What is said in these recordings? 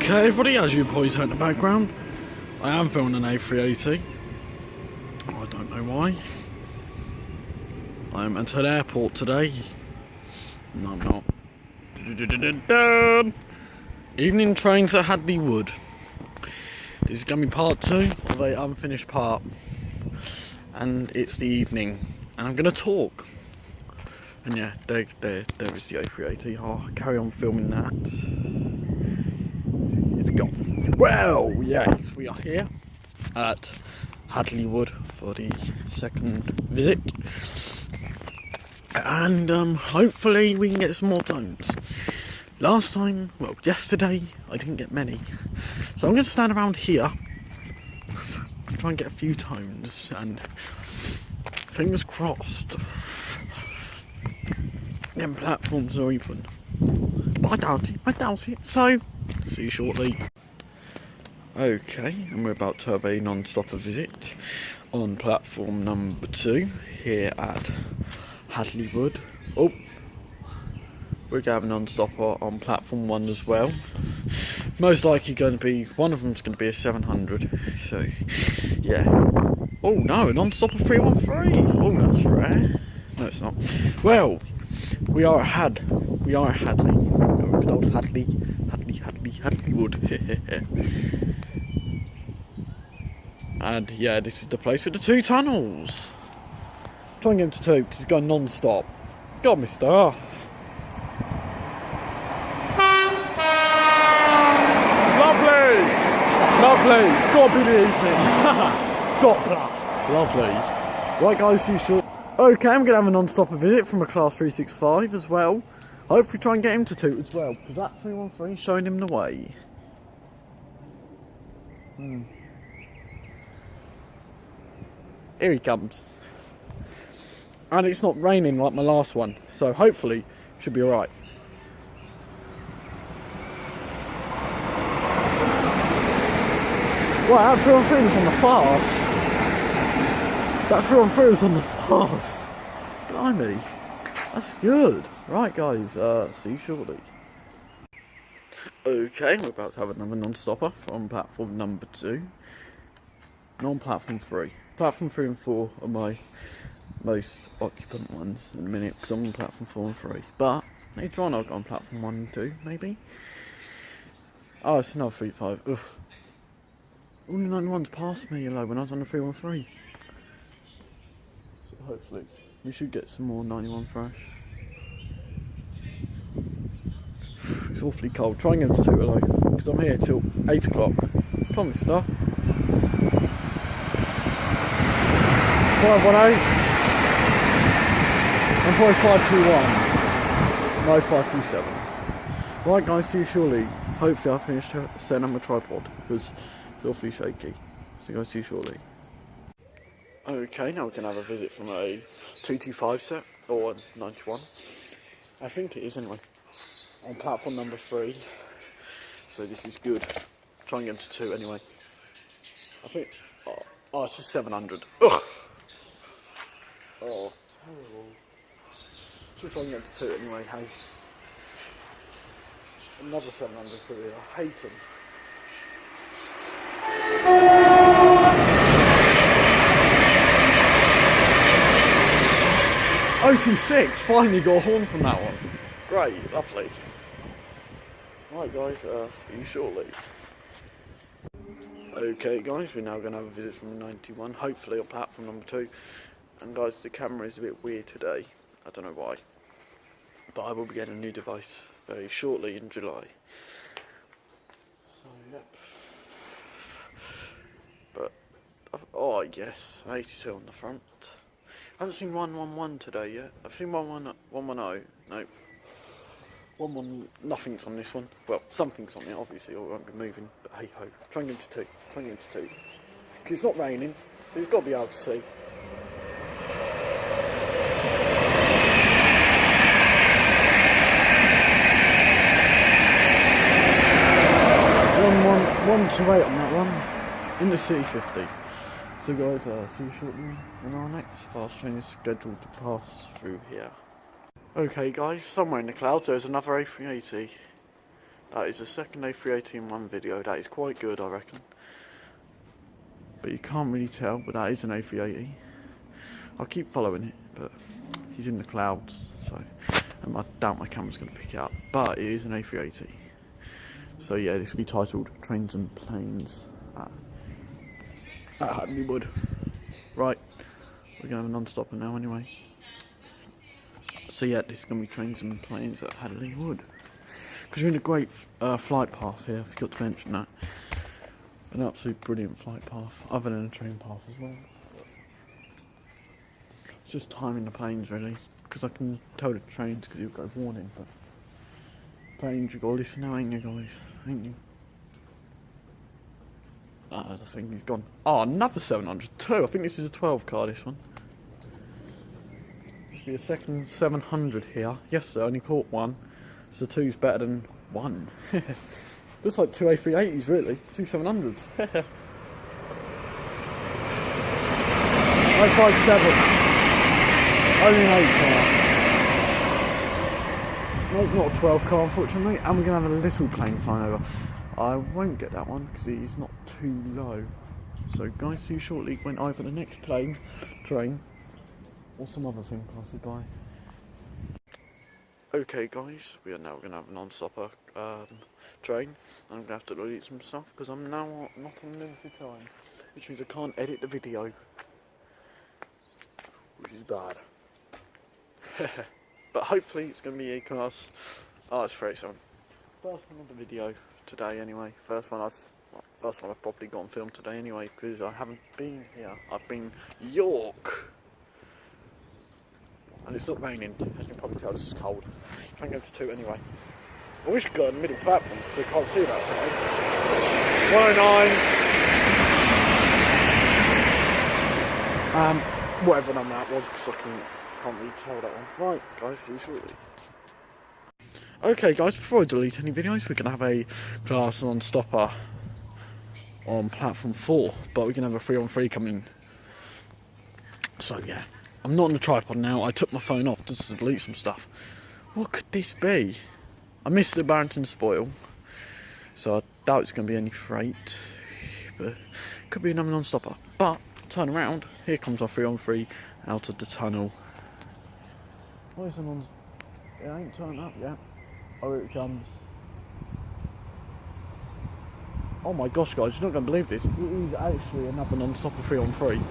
Okay everybody, as you probably heard in the background, I am filming an A380. I don't know why. I'm at an airport today. No, I'm not. Evening trains at Hadley Wood. This is going to be part 2 of a unfinished part. And it's the evening. And I'm going to talk. And yeah, there is the A380. I'll carry on filming that. It's gone. Well, yes, we are here at Hadley Wood for the second visit. And hopefully we can get some more tones. Last time, well, yesterday, I didn't get many. So I'm going to stand around here and try and get a few tones. And fingers crossed, them platforms are open. But I doubt it. So, see you shortly. Okay, and we're about to have a non-stopper visit on platform number 2 here at Hadley Wood. Oh, we're going to have a non-stopper on platform 1 as well. Most likely going to be, one of them's going to be a 700. So, yeah. Oh no, a non-stopper 313. Oh, that's rare. No, it's not. Well, we are at Hadley. Good old Hadley Wood. And yeah, this is the place with the 2 tunnels. Try and get him to 2 because he's going non-stop. Go on, mister. Lovely. It's got to be the evening. Doppler. Lovely. Right guys, see you short. Okay, I'm going to have a non-stopper visit from a class 365 as well. Hopefully try and get him to 2 as well, because that 313 is showing him the way. Here he comes. And it's not raining like my last one, so hopefully should be alright. Wow, that 313 was on the fast. That 313 was on the fast. Blimey. That's good. Right guys, see you shortly. Okay, we're about to have another non-stopper from platform number 2. Non-platform 3. Platform 3 and 4 are my most occupant ones in a minute, because I'm on platform 4 and 3. But later on I'll go on platform 1 and 2, maybe. Oh, it's another 3-5. Oof. All the 91's passed me when I was on the 313. So hopefully we should get some more 91 fresh. It's awfully cold. Try and get to 2 hello, because I'm here till 8 o'clock. Come on, mister. 518. And probably 521. No, 537. Right guys, see you shortly. Hopefully I finished setting up my tripod, because it's awfully shaky. So guys, see you shortly. Okay, now we can have a visit from a 225 set, or 91. I think it is anyway. On platform number 3. So this is good. Try and get to 2 anyway. I think, oh it's just 700. Ugh. Oh, terrible. So try and get to 2 anyway, hey. Another 700 for you. I hate them. OT6, finally got a horn from that one. Great, lovely. Right guys, see you shortly. Okay guys, we're now going to have a visit from the 91, hopefully on platform number 2. And guys, the camera is a bit weird today, I don't know why. But I will be getting a new device very shortly in July. So, yep. But, oh yes, 82 on the front. I haven't seen 111 today yet. I've seen 110, no. 1-1, nothing's on this one. Well, something's on it, obviously, or it won't be moving. But hey ho, try and get to 2. Try and get to 2. Because it's not raining, so he's got to be able to see. One to 8 on that one. In the C50. So guys, see you shortly when our next fast train is scheduled to pass through here. Okay guys, somewhere in the clouds there's another A380. That is the second A380 in one video. That is quite good, I reckon. But you can't really tell, but that is an A380. I'll keep following it, but he's in the clouds, so I doubt my camera's going to pick it up. But it is an A380. So yeah, this will be titled Trains and Planes at Hadley Wood. Right, we're going to have a non-stopper now anyway. So yeah, this is going to be Trains and Planes at Hadley Wood. Because you're in a great flight path here, I forgot to mention that. An absolute brilliant flight path, other than a train path as well. It's just timing the planes really, because I can tell the trains because you've got a warning, but planes you've got to listen now, ain't you guys? Ain't you? Ah, the thing is gone. Oh, another 702. I think this is a 12 car, this one. Should be a second 700 here. Yes, I only caught one. So 2's better than 1. Looks like 2 A380s really. 2 700s. 557. Only an 8 car. No, not a 12 car unfortunately. And we're going to have a little plane flying over. I won't get that one because it is not too low. So guys, see you shortly when either the next plane, train, or some other thing passes by. Okay guys, we are now going to have a non-stopper train. I'm going to have to delete some stuff because I'm now not on limited time, which means I can't edit the video, which is bad. But hopefully it's going to be A-class. Oh, it's 37. First one of the video today anyway. First one I've probably got on film today anyway, because I haven't been here. I've been York. And it's not raining, as you can probably tell, this is cold. Can't go to 2 anyway. I wish I could go in the middle platforms because I can't see that side. 109. Whatever number that was, because I can't really tell that one. Right, guys, see you shortly. Okay, guys, before I delete any videos, we're going to have a class non-stopper on platform 4, but we're going to have a 3-on-3 coming. So, yeah. I'm not on the tripod now. I took my phone off just to delete some stuff. What could this be? I missed the Barrington spoil, so I doubt it's going to be any freight. But it could be another non-stopper. But turn around. Here comes our 3-on-3 out of the tunnel. Where's the non? It ain't turned up yet. Oh, here it comes. Oh my gosh, guys! You're not going to believe this. It is actually another non-stopper 3-on-3.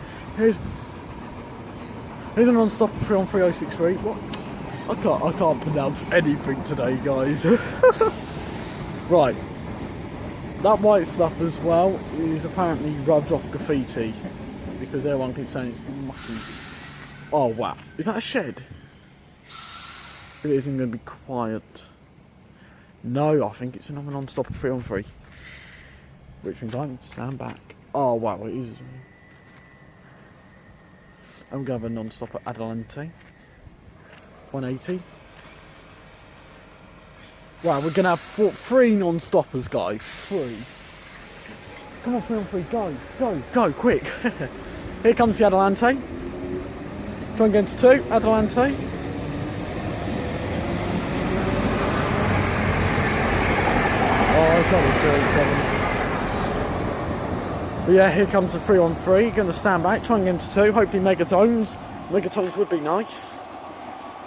Here's a non-stopper 3-on-3 063. What? I can't pronounce anything today, guys. Right. That white stuff as well is apparently rubbed off graffiti, because everyone keeps saying it's mucky. Oh wow. Is that a shed? It isn't going to be quiet. No, I think it's another non-stopper 3-on-3. Which means I need to stand back. Oh wow, it is. I'm going to have a non-stopper Adelante 180. Wow, we're going to have 3 non-stoppers, guys. 3. Come on, 3-on-3, go, go, go, quick. Here comes the Adelante. Try and get into 2, Adelante. Oh, that's only 37. But yeah, here comes the 3-on-3. Going to stand back, try and get into 2. Hopefully megatones. Megatones would be nice.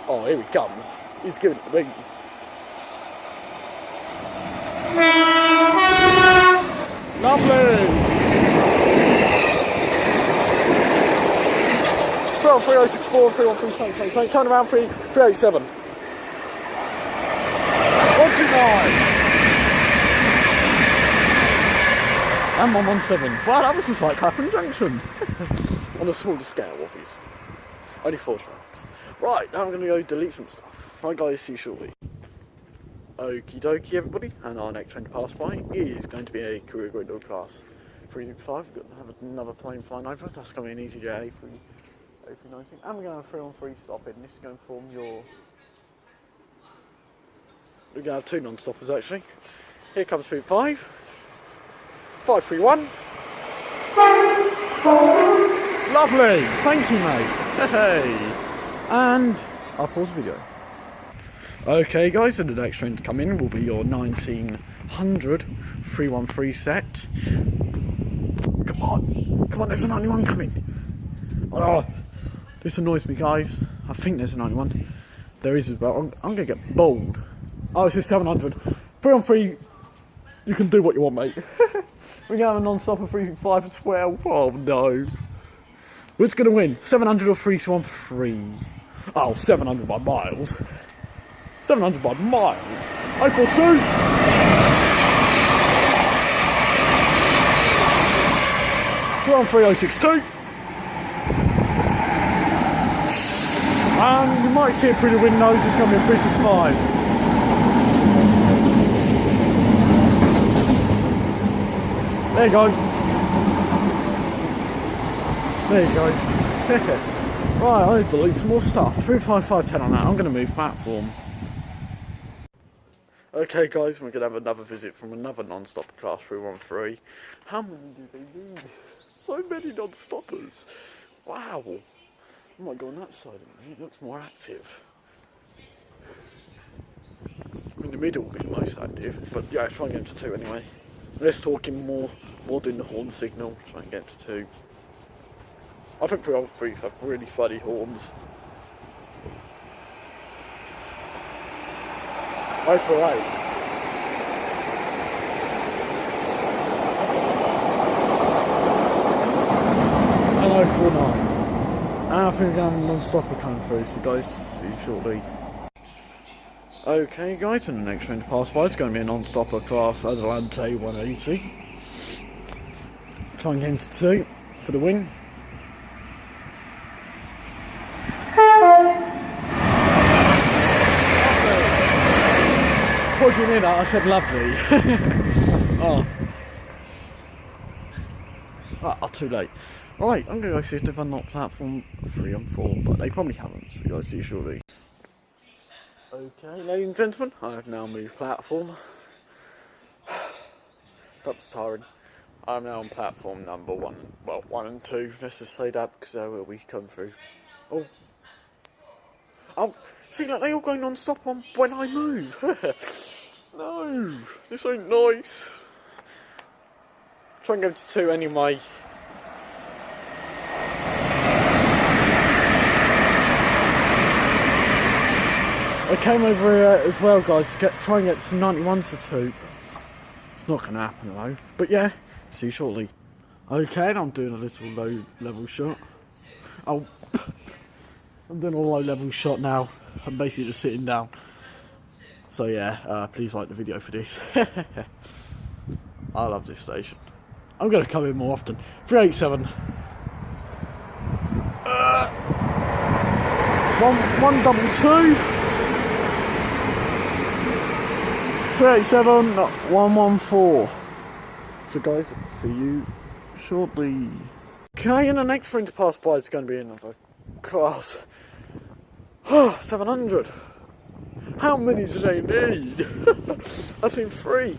Oh, here he comes. He's giving it the wings. Lovely! 3-on-3 064, 3-on-3 788. Turn around 387. 129. And 117. Wow, that was just like Clapham Junction. On a smaller scale, obviously. Only 4 tracks. Right, now I'm going to go delete some stuff. Right guys, see you shortly. Okie dokie everybody, and our next train to pass by is going to be a career grade class 365. We've got to have another plane flying over. That's going to be an EasyJet A319. And we're going to have a 3-on-3 stop in. This is going to form your... We're going to have 2 non-stoppers actually. Here comes 35. 531. Lovely, thank you mate. Hey. And I'll pause the video. Okay guys, so the next train to come in will be your 19 100, 313 set. Come on, there's a 91 coming. Oh, this annoys me, guys. I think there's a 91. There is as well. I'm gonna get bold. Oh, it's a 700. 3-on-3. You can do what you want, mate. We're gonna have a non-stopper 365 as well. Oh no. Who's gonna win? 700 or 3-1-3? Oh, 700 by miles. 700 by miles. 042. We're on 3062. And you might see it through the windows, it's going to be a 365. There you go. There you go. Right, I need to delete some more stuff. 35510 on that. I'm going to move platform. Okay guys, we're going to have another visit from another non-stopper class 313. How many do they need? So many non-stoppers. Wow. I might go on that side of me, it looks more active. In the middle will be the most active, but yeah, try and get to 2 anyway. Less talking, more doing the horn signal, try and get to 2. I think 303s have really funny horns. 048. And 049. And I think I'm non-stopper coming through, so guys, see you shortly. Okay guys, and the next train to pass by is going to be a non-stopper class Adelante 180. Try and get into 2 for the win. What do you mean? I said lovely. Oh, too late. Alright, I'm going to go see if they've unlocked platform 3 and 4, but they probably haven't, so guys, see you shortly. Okay, ladies and gentlemen, I have now moved platform. That was tiring. I'm now on platform number 1, well, 1 and 2, let's just say that, because there will be come through. Oh, see, like, they all go non-stop on when I move. No, this ain't nice. Try and go to 2 anyway. I came over here as well, guys, to try and get some 91s to 2. It's not going to happen though. But yeah, see you shortly. Okay, and I'm doing a little low level shot. Oh, I'm doing a low level shot now. I'm basically just sitting down. So yeah, please like the video for this. I love this station. I'm going to come in more often. 387. 122. 387, 114. So guys, see you shortly. Okay, and the next thing to pass by is going to be another class. 700. How many do they need? That's in 3.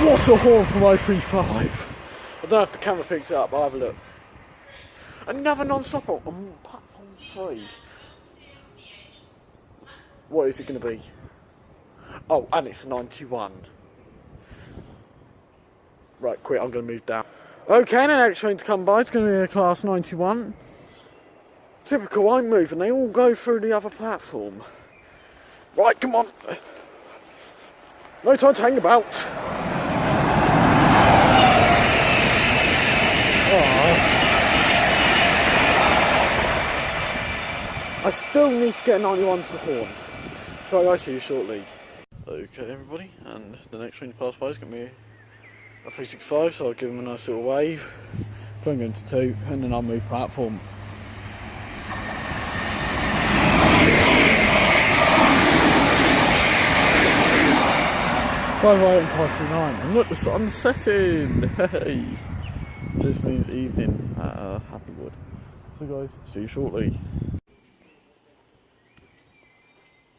What a horn from 035. I don't know if the camera picks it up, I'll have a look. Another non-stopper on platform 3. What is it going to be? Oh, and it's a 91. Right, quick, I'm going to move down. Okay, the next train to come by is going to be a class 91. Typical, I'm moving, they all go through the other platform. Right, come on. No time to hang about. I still need to get a 91 to horn. So I'll see you shortly. Okay everybody, and the next train to pass by is going to be a 365, so I'll give them a nice little wave. Try and go into 2, and then I'll move platform. Five eight and 539, and look, the sun's setting! Hey! So this means evening at Hadley. So guys, see you shortly.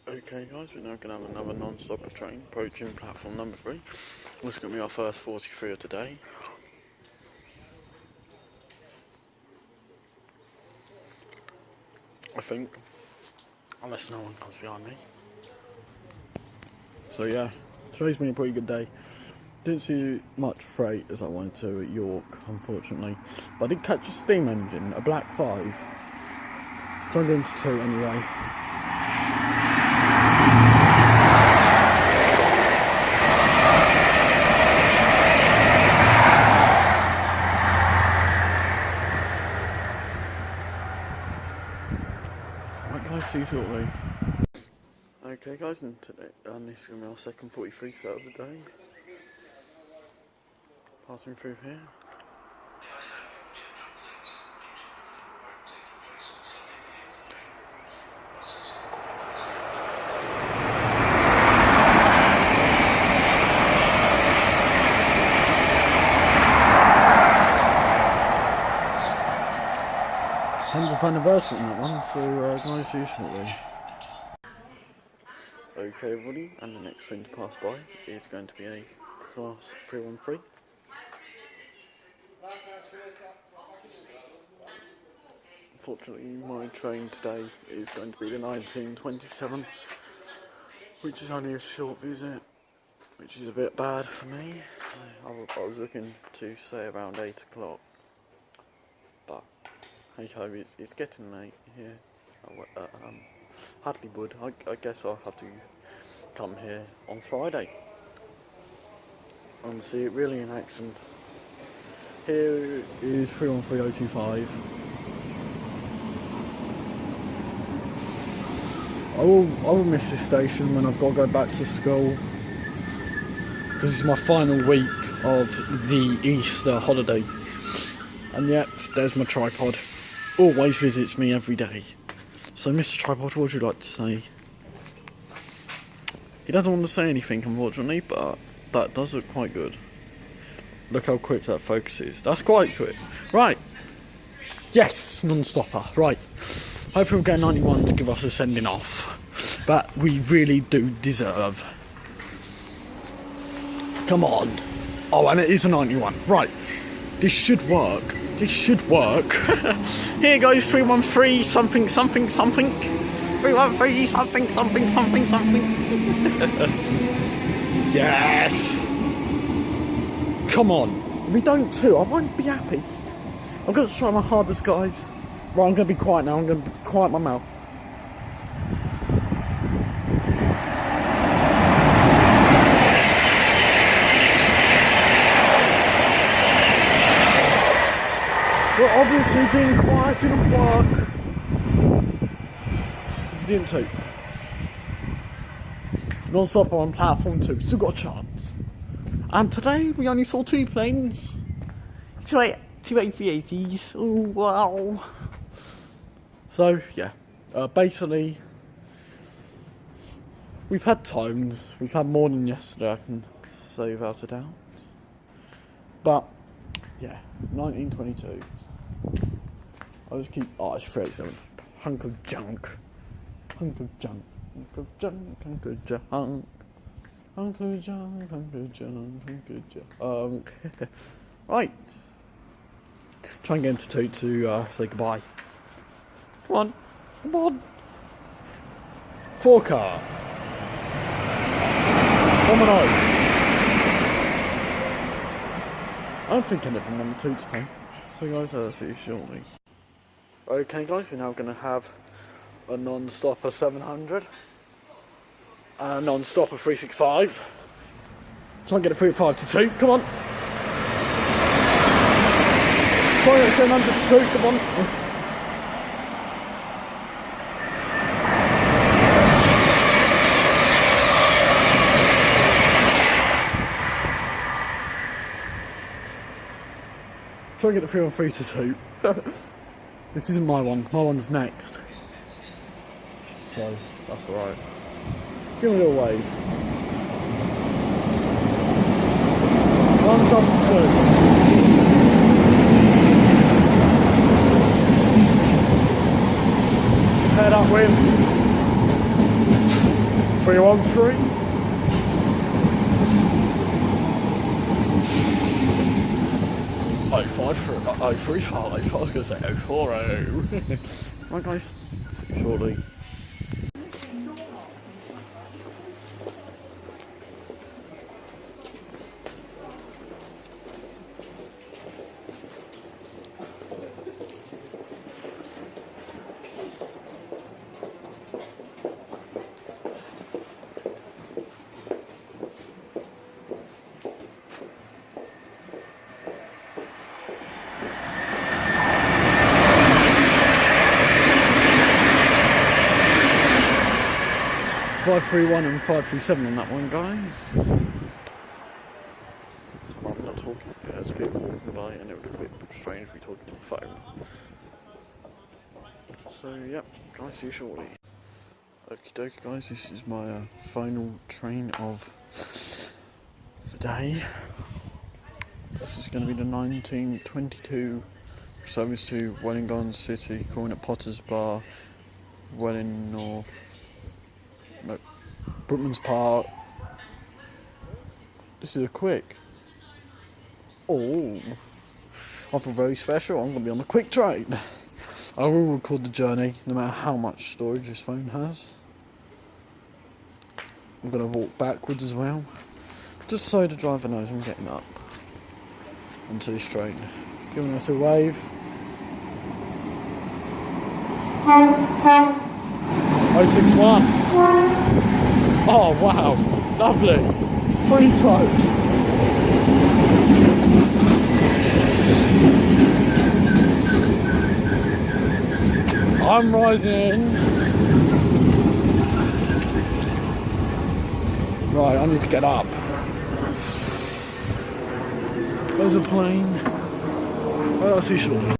Okay guys, we're now going to have another non-stopper train approaching platform number 3. This is going to be our first 43 of today. I think. Unless no one comes behind me. So yeah, today's been a pretty good day. Didn't see much freight as I wanted to at York, unfortunately. But I did catch a steam engine, a Black 5. Trying to get into 2 anyway. Right guys, see you shortly. Okay guys, and this is going to be our second 43 set of the day. Passing through here. #100th anniversary on that one, so guys, see you shortly. Okay everybody, and the next train to pass by is going to be a class 313. Unfortunately my train today is going to be the 1927, which is only a short visit, which is a bit bad for me. I was looking to say around 8 o'clock, but hey ho, it's getting late here at Hadley Wood. I guess I'll have to come here on Friday and see it really in action. Here is 313025. I will miss this station when I've got to go back to school, because it's my final week of the Easter holiday. And yep, there's my tripod. Always visits me every day. So Mr. Tripod, what would you like to say? He doesn't want to say anything, unfortunately, but that does look quite good. Look how quick that focuses. That's quite quick. Right. Yes, non-stopper. Right. Hopefully we'll get 91 to give us a sending off. But we really do deserve. Come on. Oh, and it is a 91. Right. This should work. This should work. Here goes 313 something something something. 313 something something something something. Yes. Come on. If we don't too, I won't be happy. I'm going to try my hardest, guys. Right, I'm going to be quiet now. I'm going to quiet my mouth. Well, obviously being quiet didn't work. It didn't too. Non-stop on platform 2. Still got a chance. And today we only saw 2 planes. Two A380s. Oh wow. So yeah, basically we've had times. We've had more than yesterday, I can say without a doubt. But yeah, 1922. I just keep. Oh, it's 37. Hunk of junk. Hunk of junk. Hunk of junk. Hunk of junk. Hunk of junk. Hunk of junk. Hunk of junk. Right. Try and get into 2 to say goodbye. Come on. Come on. 4 car. 1-0. I don't think anything number 2 today. So guys, I'll see you shortly. Okay guys, we're now going to have a non-stopper 700 and a non-stopper 365. Try and get a 3.5 to 2, come on. Try and get 700 to 2, come on. Try and get the 313 to 2. This isn't my one. My one's next. So, that's alright. Give me a little wave. 1 double 2. Head up wind. 313. Oh, 5 3 5. I was going to say 040. Right guys, shortly. .531 and 537 on that one, guys. So I'm not talking, there's people walking by and it would be a bit strange if we talking to the phone. So yep, guys, see you shortly. Okie dokie guys, this is my final train of the day. This is going to be the 1922 service to Wellington City, calling at Potter's Bar, Welling North. No, Brookman's Park. This is a quick. Oh, I feel very special. I'm going to be on the quick train. I will record the journey, no matter how much storage this phone has. I'm going to walk backwards as well, just so the driver knows I'm getting up onto this train. Giving us a wave. 061. Oh wow, lovely. Free throw. I'm rising. Right, I need to get up. There's a plane. I'll see you shortly.